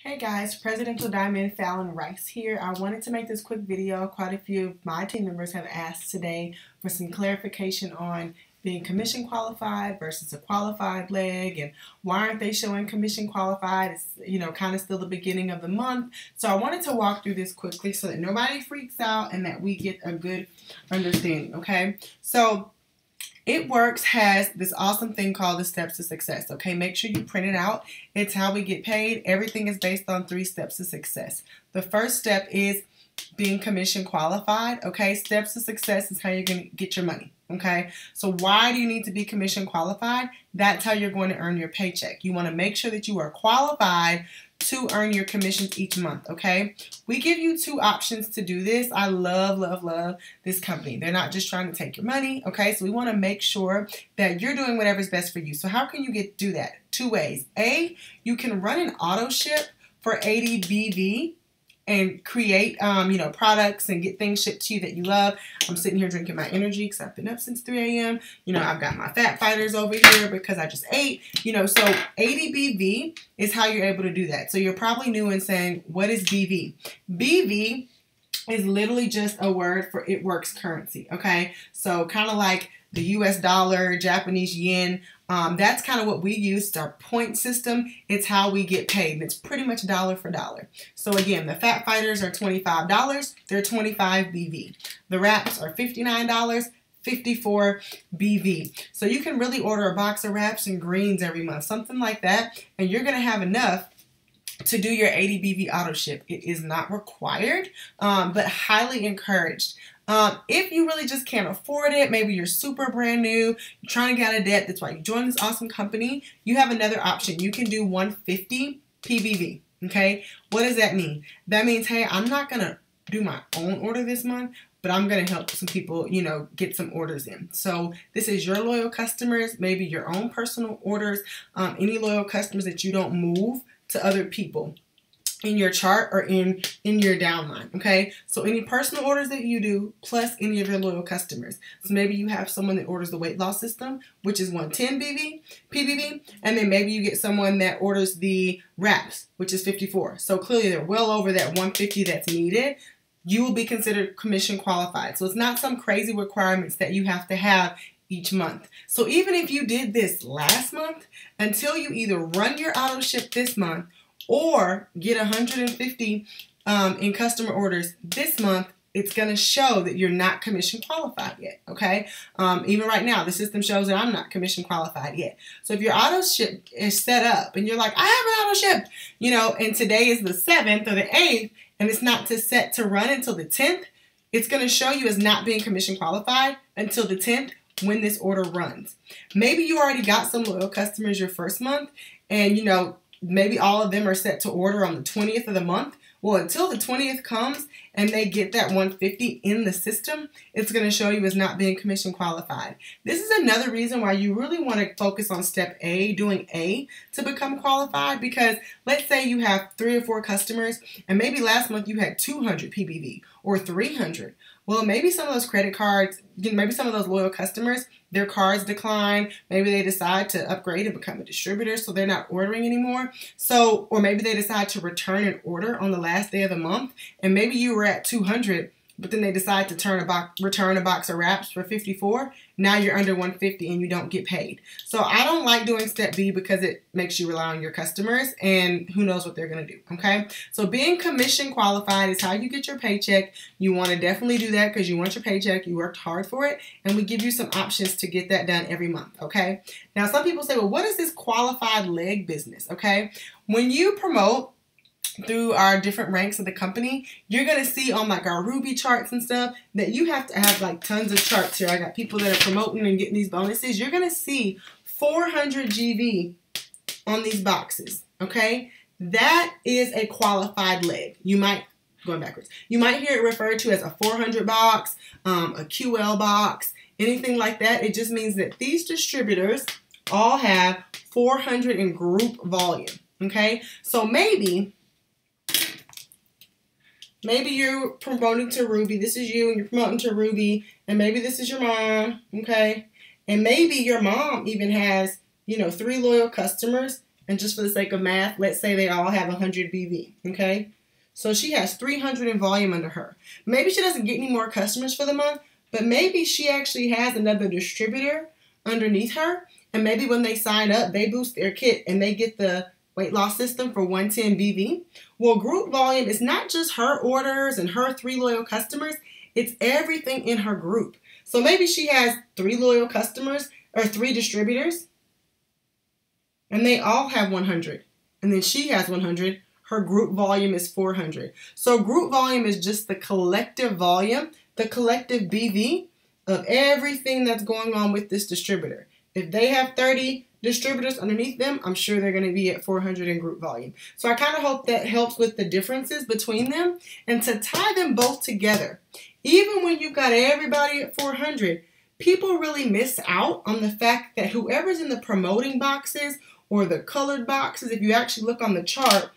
Hey guys, Presidential Diamond Fallon Rice here. I wanted to make this quick video. Quite a few of my team members have asked today for some clarification on being commission qualified versus a qualified leg, and why aren't they showing commission qualified? It's, kind of still the beginning of the month. So I wanted to walk through this quickly so that nobody freaks out and that we get a good understanding, okay? So It Works has this awesome thing called the steps to success. Okay, make sure you print it out. It's how we get paid. Everything is based on 3 steps to success. The first step is being commission qualified. Okay, steps to success is how you're going to get your money. Okay, so why do you need to be commission qualified? That's how you're going to earn your paycheck. You want to make sure that you are qualified to earn your commissions each month, okay? We give you 2 options to do this. I love, love, love this company. They're not just trying to take your money, okay? So we want to make sure that you're doing whatever's best for you. So how can you do that? 2 ways. A, you can run an auto ship for 80 BV and create, products and get things shipped to you that you love. I'm sitting here drinking my energy because I've been up since 3 a.m. I've got my fat fighters over here because I just ate. So 80 BV is how you're able to do that. So you're probably new and saying, what is BV? BV is literally just a word for It Works currency, okay? So kind of like the US dollar, Japanese yen, that's kind of what we use. It's our point system. It's how we get paid. And it's pretty much dollar for dollar. So again, the fat fighters are $25. They're 25 BV. The wraps are $59. 54 BV. So you can really order a box of wraps and greens every month, something like that, and you're going to have enough to do your 80 BV auto ship. It is not required, but highly encouraged. If you really just can't afford it, maybe you're super brand new, you're trying to get out of debt, that's why you joined this awesome company, you have another option. You can do 150 PBV, okay? What does that mean? That means, hey, I'm not going to do my own order this month, but I'm going to help some people, get some orders in. So this is your loyal customers, maybe your own personal orders, any loyal customers that you don't move to other people in your chart or in your downline, okay? So any personal orders that you do, plus any of your loyal customers. So maybe you have someone that orders the weight loss system, which is 110 PBV, and then maybe you get someone that orders the wraps, which is 54. So clearly they're well over that 150 that's needed. You will be considered commission qualified. So it's not some crazy requirements that you have to have each month. So even if you did this last month, until you either run your auto ship this month or get 150 in customer orders this month, it's going to show that you're not commission qualified yet, okay? Even right now, the system shows that I'm not commission qualified yet. So if your auto ship is set up and you're like, I have an auto ship, and today is the 7th or the 8th, and it's not set to run until the 10th, it's going to show you as not being commission qualified until the 10th when this order runs. Maybe you already got some loyal customers your first month, and maybe all of them are set to order on the 20th of the month. Well, until the 20th comes and they get that 150 in the system, it's going to show you as not being commission qualified. This is another reason why you really want to focus on step A, doing A, to become qualified, because let's say you have 3 or 4 customers and maybe last month you had 200 PBV or 300. Well, maybe some of those credit cards, maybe some of those loyal customers, their cards decline. Maybe they decide to upgrade and become a distributor, so they're not ordering anymore. So, or maybe they decide to return an order on the last day of the month, and maybe you were at 200, but then they decide to return a box of wraps for 54. Now you're under 150 and you don't get paid. So I don't like doing step B because it makes you rely on your customers, and who knows what they're going to do, okay? So being commission qualified is how you get your paycheck. You want to definitely do that because you want your paycheck. You worked hard for it, and we give you some options to get that done every month, okay? Now, some people say, well, what is this qualified leg business, okay? When you promote through our different ranks of the company, you're going to see on like our Ruby charts and stuff that you have to have like tons of charts here. I got people that are promoting and getting these bonuses. You're going to see 400 GV on these boxes, okay? That is a qualified leg. You might, going backwards, you might hear it referred to as a 400 box, a QL box, anything like that. It just means that these distributors all have 400 in group volume, okay? So maybe you're promoting to Ruby. This is you, and you're promoting to Ruby, and maybe this is your mom, okay? And maybe your mom even has, 3 loyal customers, And just for the sake of math, let's say they all have 100 BV, okay? So she has 300 in volume under her. Maybe she doesn't get any more customers for the month, but maybe she actually has another distributor underneath her, and maybe when they sign up, they boost their kit and they get the weight loss system for 110 BV. Well, group volume is not just her orders and her 3 loyal customers, it's everything in her group. So maybe she has 3 loyal customers or 3 distributors, and they all have 100, and then she has 100. Her group volume is 400. So group volume is just the collective volume, the collective BV of everything that's going on with this distributor. If they have 30 distributors underneath them, I'm sure they're going to be at 400 in group volume. So I kind of hope that helps with the differences between them and to tie them both together. Even when you've got everybody at 400, people really miss out on the fact that whoever's in the promoting boxes or the colored boxes, if you actually look on the chart,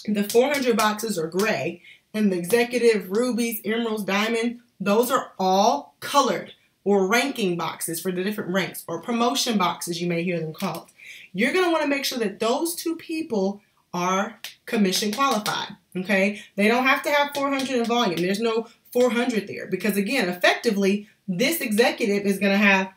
the 400 boxes are gray, and the executive, rubies, emeralds, diamond, those are all colored or ranking boxes for the different ranks, or promotion boxes, you may hear them called. You're going to want to make sure that those 2 people are commission qualified, okay? They don't have to have 400 in volume. There's no 400 there because, again, effectively, this executive is going to have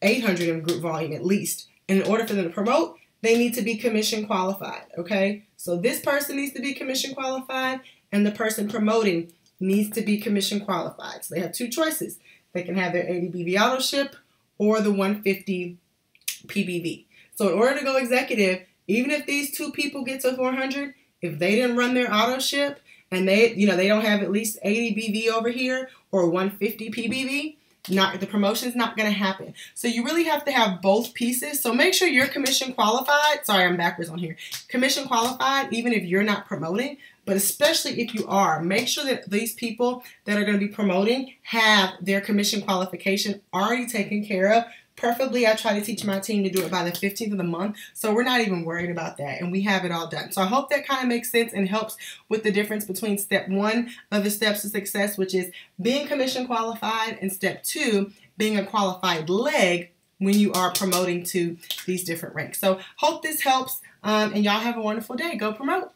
800 in group volume at least. And in order for them to promote, they need to be commission qualified, okay? So this person needs to be commission qualified, and the person promoting needs to be commission qualified. So they have 2 choices. They can have their 80 BV auto ship or the 150 PBV. So in order to go executive, even if these 2 people get to 400, if they didn't run their auto ship and they don't have at least 80 BV over here or 150 PBV, the promotion's not going to happen. So you really have to have both pieces. So make sure you're commission qualified. Sorry, I'm backwards on here. Commission qualified, even if you're not promoting, but especially if you are, make sure that these people that are going to be promoting have their commission qualification already taken care of. Preferably, I try to teach my team to do it by the 15th of the month, so we're not even worried about that, and we have it all done. So I hope that kind of makes sense and helps with the difference between step 1 of the steps to success, which is being commission qualified, and step 2, being a qualified leg when you are promoting to these different ranks. So hope this helps, and y'all have a wonderful day. Go promote.